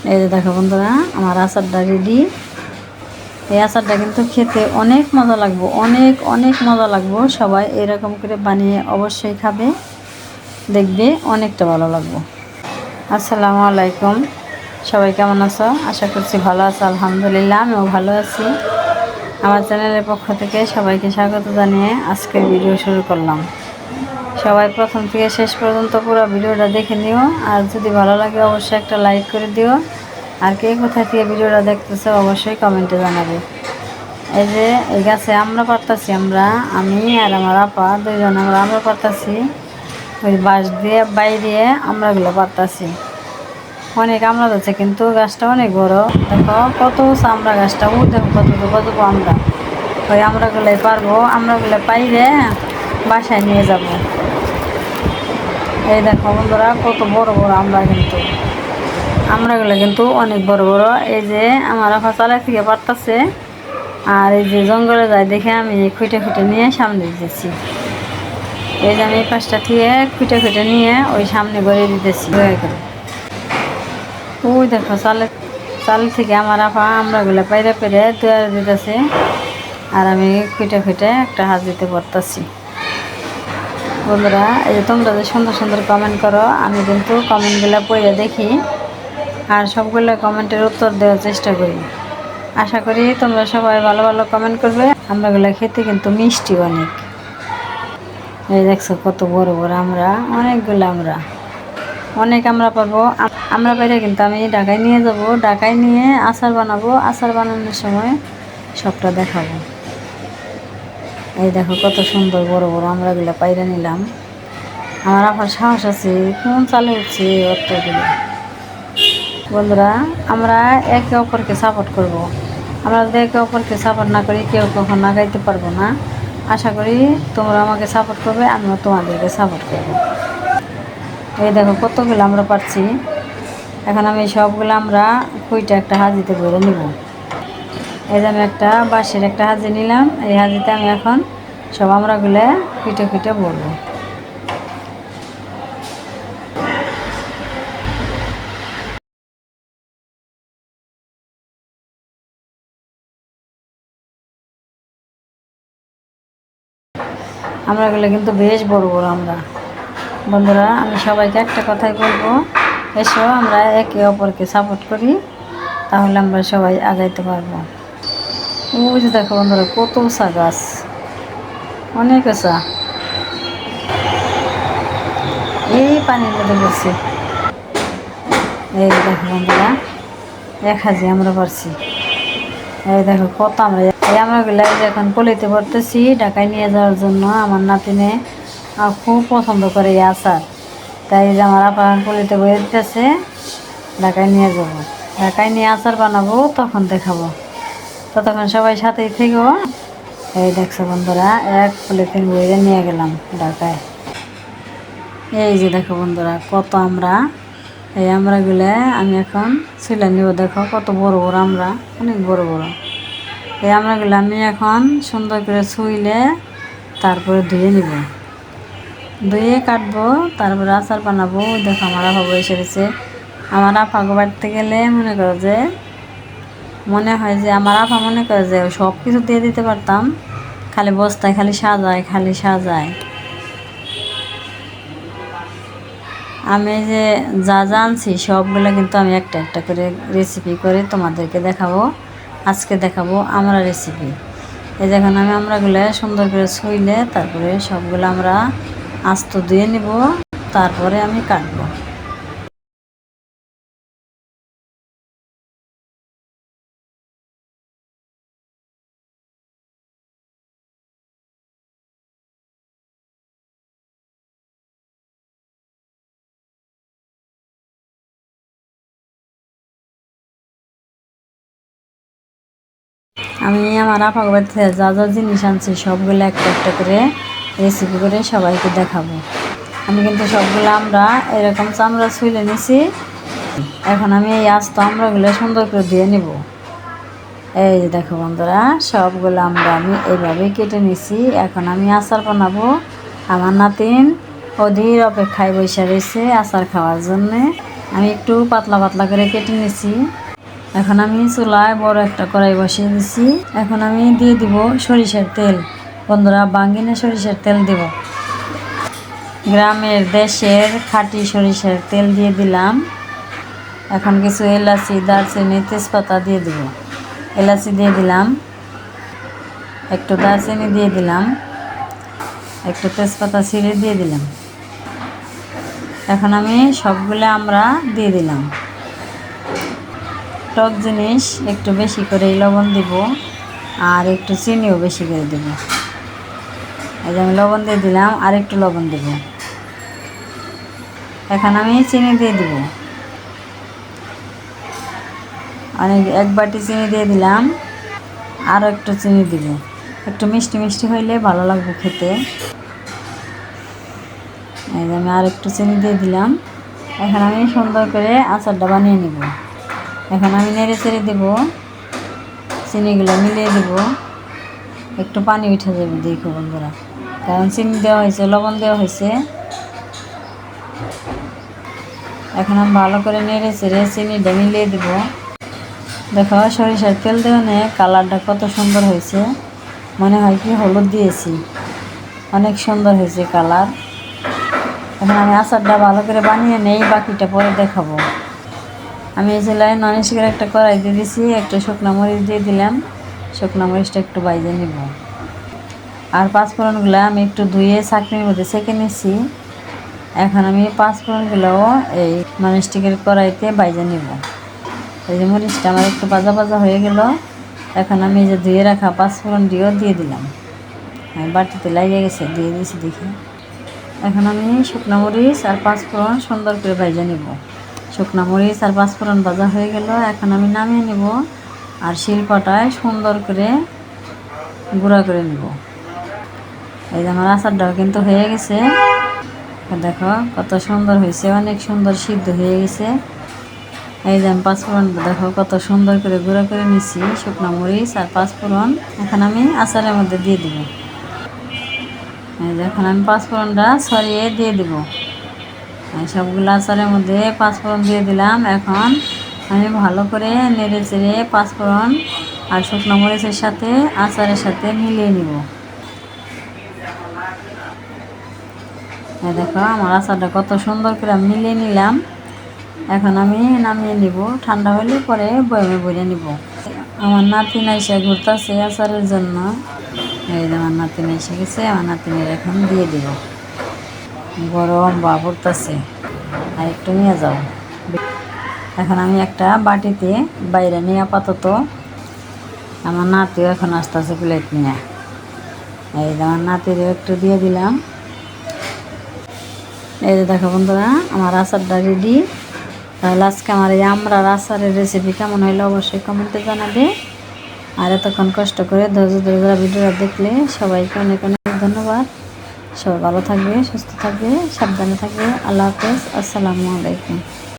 এই যে দেখো বন্ধুরা, আমার আচারটা রেডি। এই আচারটা কিন্তু খেতে অনেক মজা লাগবে, অনেক অনেক মজা লাগবে। সবাই এরকম করে বানিয়ে অবশ্যই খাবে, দেখবে অনেকটা ভালো লাগবে। আসসালামু আলাইকুম, সবাই কেমন আছো? আশা করছি ভালো আছো। আলহামদুলিল্লাহ, আমিও ভালো আছি। আমার চ্যানেলের পক্ষ থেকে সবাইকে স্বাগত জানিয়ে আজকের ভিডিও শুরু করলাম। সবাই প্রথম থেকে শেষ পর্যন্ত পুরো ভিডিওটা দেখে নিও, আর যদি ভালো লাগে অবশ্যই একটা লাইক করে দিও। আর কে কোথা থেকে ভিডিওটা দেখতেছো অবশ্যই কমেন্টে জানাবে। এই যে এই গাছে আমরা পারতাছি, আমি আর আমার আপা দুইজন আমরা পারতাছি। ওই বাঁশ দিয়ে বাইরে আমরাগুলো পারতাছি। অনেক আমরা যাচ্ছে, কিন্তু গাছটা অনেক বড়। দেখো কত আমরা গাছটা, ও দেখো কত আমরা ওই আমরাগুলোই পারবো। আমরাগুলো পাইরে বাসায় নিয়ে যাব। এই দেখো বন্ধুরা, কত বড় বড় আমরাগুলো কিন্তু অনেক বড় বড়। এই যে আমার আপা চালাই থেকে পারতাছে, আর এই যে জঙ্গলে যায় দেখে আমি খুঁটে নিয়ে সামনে দিতেছি। এই যে আমি এই পাশটা থেকে খুঁটে নিয়ে ওই সামনে গড়িয়ে দিতেছি। ওই দেখো চাল থেকে আমার আপা আমরাগুলো পাইরে তৈরি দিতেছে, আর আমি খুঁটে একটা হাত দিতে পারতাছি। বন্ধুরা, এই যে তোমরা যে সুন্দর সুন্দর কমেন্ট করো, আমি কিন্তু কমেন্টগুলো পড়ে দেখি, আর সবগুলো কমেন্টের উত্তর দেওয়ার চেষ্টা করি। আশা করি তোমরা সবাই ভালো ভালো কমেন্ট করবে। আমরাগুলো খেতে কিন্তু মিষ্টি অনেক। এই দেখছো কত বড় বড় অনেকগুলো অনেক পারবো। আমরা বাইরে কিন্তু আমি ঢাকায় নিয়ে যাব, ঢাকায় নিয়ে আচার বানাবো। আচার বানানোর সময় সবটা দেখাবো। এই দেখো কত সুন্দর বড় বড় আমরাগুলো পাইরে নিলাম। আমার আবার সাহস আছে, কোন চালে উঠছে অতগুলো। বন্ধুরা, আমরা একে অপরকে সাপোর্ট করব। আমরা যদি একে অপরকে সাপোর্ট না করি, কেউ কখনো আগাইতে পারবো না। আশা করি তোমরা আমাকে সাপোর্ট করবে, আমিও তোমাদেরকে সাপোর্ট করবো। এই দেখো কতগুলো আমরা পারছি। এখন আমি সবগুলো কুইটা একটা হাজিতে ভরে নিব। এই যে আমি একটা বাঁশের একটা হাজি নিলাম। এই হাজিতে আমি এখন সব আমরাগুলো কুইটে ভরবো। আমরাগুলো কিন্তু বেশ বড় বড় বন্ধুরা, আমি সবাইকে একটা কথাই বলবো, এসো আমরা একে অপরকে সাপোর্ট করি, তাহলে আমরা সবাই আগাইতে পারবো। ওই যে দেখো বন্ধুরা, কত উঁচা গাছ, অনেক উঁচা। এই পানির মধ্যে পড়ছে। এই দেখো বন্ধুরা, এক হাজি আমরা পারছি। এই দেখো কত এই আমরাগুলো এখন পলিতে পড়তেছি ঢাকায় নিয়ে যাওয়ার জন্য। আমার নাতিনে খুব পছন্দ করে এই আচার, তাই যে আমার আপা পলিতে বয়ে দিতেছে, ঢাকায় নিয়ে যাব। ঢাকায় নিয়ে আচার বানাবো, তখন দেখাবো। ততক্ষণ সবাই সাথেই থেকো। এই দেখছো বন্ধুরা, এক পলিথিন বইয়ে নিয়ে গেলাম ঢাকায়। এই যে দেখো বন্ধুরা, কত এই আমরাগুলো আমি এখন ছিলে নিব। দেখো কত বড় বড় অনেক বড় বড়। এই আমরাগুলো আমি এখন সুন্দর করে ছুইলে তারপরে ধুয়ে নিব, ধুয়ে কাটবো, তারপরে আচার বানাবো। দেখো আমার আপা বসে রয়েছে। আমার আপা বাড়িতে গেলে মনে হয় যে আমার আপা মনে করে যে সব কিছু দিয়ে দিতে পারতাম, খালি বস্তায় খালি সাজায়। আমি যে যা জানছি সবগুলো কিন্তু আমি একটা একটা করে রেসিপি করে তোমাদেরকে দেখাবো। আজকে দেখাবো রেসিপি। এই দেখুন, আমি আমরাগুলো সুন্দর করে ছুইলে তারপরে সবগুলো আস্ত ধুয়ে নিব, তারপরে আমি কাটবো। আমি আমার আপা বাড়িতে যা যা জিনিস আনছি সবগুলো একটা একটা করে রেসিপি করে সবাইকে দেখাবো। আমি কিন্তু সবগুলো এরকম চামড়া ছুলে নিছি। এখন আমি এই আস্ত আমরাগুলো সুন্দর করে ধুয়ে নিব। এই যে দেখো বন্ধুরা, সবগুলো আমি এইভাবেই কেটে নিছি। এখন আমি আচার বানাবো। আমার নাতিন অধীর অপেক্ষায় বসে রয়েছে আচার খাওয়ার জন্যে। আমি একটু পাতলা পাতলা করে কেটে নিয়েছি। এখন আমি চুলায় বড় একটা কড়াই বসিয়ে দিছি। এখন আমি দিয়ে দিব সরিষার তেল। বন্ধুরা, বাঙ্গিনে সরিষার তেল দেব। গ্রামের দেশের খাঁটি সরিষার তেল দিয়ে দিলাম। এখন কিছু এলাচি, দারচিনি, তেজপাতা দিয়ে দেব। এলাচি দিয়ে দিলাম, একটু দারচিনি দিয়ে দিলাম, একটু তেজপাতা ছিঁড়ে দিয়ে দিলাম। এখন আমি সবগুলো আমরা দিয়ে দিলাম। টক জিনিস একটু বেশি করে লবণ দিব, আর একটু চিনিও বেশি করে দেব। এই যে আমি লবণ দিয়ে দিলাম, আর একটু লবণ দেব। এখন আমি চিনি দিয়ে দিব, এক বাটি চিনি দিয়ে দিলাম, আরও একটু চিনি দিব। একটু মিষ্টি মিষ্টি হইলে ভালো লাগবে খেতে। এই যে আমি আর একটু চিনি দিয়ে দিলাম। এখন আমি সুন্দর করে আচারটা বানিয়ে নিব। এখন আমি নেড়ে চেড়ে দেবো, চিনিগুলো মিলিয়ে দেবো। একটু পানি উঠে যাবে দেখো বন্ধুরা, কারণ চিনি দেওয়া হয়েছে, লবণ দেওয়া হয়েছে। এখন আমি ভালো করে নেড়ে চেড়ে চিনিটা মিলিয়ে দেবো। দেখো সরিষার তেল দেওয়ানে কালারটা কত সুন্দর হয়েছে, মনে হয় কি হলুদ দিয়েছি। অনেক সুন্দর হয়েছে কালার। এখন আমি আচারটা ভালো করে বানিয়ে নেই, বাকিটা পরে দেখাবো। আমি এই চুলায় ননস্টিকের একটা কড়াই দিয়ে দিছি, একটু শুকনো মরিচ দিয়ে দিলাম। শুকনো মরিচটা একটু বাইজে নিব। আর পাঁচফোড়নগুলো আমি একটু ধুয়ে ছাঁকনির মধ্যে ছেঁকে নিচ্ছি। এখন আমি পাঁচফোড়নগুলোও এই ননস্টিকের কড়াইতে বাইজে নিব। এই যে মরিচটা আমার একটু ভাজা ভাজা হয়ে গেল। এখন আমি এই যে ধুয়ে রাখা পাঁচফোড়নটিও দিয়ে দিলাম। আমি বাটিতে লাগিয়ে গেছে, দিয়ে দিয়েছি দেখি। এখন আমি শুকনো মরিচ আর পাঁচফোড়ন সুন্দর করে ভাজা নিব। শুকনো মরিচ আর পাঁচফোড়ন ভাজা হয়ে গেল। এখন আমি নামিয়ে নিব, আর শিলপাটায় সুন্দর করে গুঁড়া করে নিব। এই যে আমার আচারটাও কিন্তু হয়ে গেছে। দেখো কত সুন্দর হয়েছে, অনেক সুন্দর সিদ্ধ হয়ে গেছে। এই যে আমি পাঁচফোড়ন দেখো কত সুন্দর করে গুঁড়া করে নিচ্ছি, শুকনো মরিচ আর পাঁচফোড়ন। এখন আমি আচারের মধ্যে দিয়ে দিব। এই যে এখন আমি পাঁচফোড়নটা ছড়িয়ে দিয়ে দিব। সবগুলো আচারের মধ্যে পাঁচফোড়ন দিয়ে দিলাম। এখন আমি ভালো করে নেড়ে চেড়ে পাঁচফোড়ন আর শুকনো মরিচের সাথে আচারের সাথে মিলিয়ে নিব। দেখো আমার আচারটা কত সুন্দর করে মিলিয়ে নিলাম। এখন আমি নামিয়ে নিব, ঠান্ডা হলে পরে বয়ামে ভরে নিব। আমার নাতিন এসে ঘুরতেছে আচারের জন্য। এই যে আমার নাতিন এসে গেছে, আমার নাতিনের এখন দিয়ে দিব। গরম বা পড়তেছে, আর একটু নিয়ে যাও। এখন আমি একটা বাটিতে বাইরে নিয়ে আপাতত, আমার নাতিও এখন আসতেছে প্লেট নিয়ে। এই যে আমার নাতিরও একটু দিয়ে দিলাম। এই যে দেখো বন্ধুরা, আমার আচারটা রেডি। তাহলে আজকে আমার এই আমড়ার আচারের রেসিপি কেমন হইলো অবশ্যই কমেন্টে জানাবে। আর এতক্ষণ কষ্ট করে ধৈর্য ধরে যারা ভিডিওটা দেখলে সবাইকে অনেক অনেক ধন্যবাদ। সবাই ভালো থাকবে, সুস্থ থাকবে, সাবধানে থাকবে। আল্লাহ হাফেজ, আসসালামু আলাইকুম।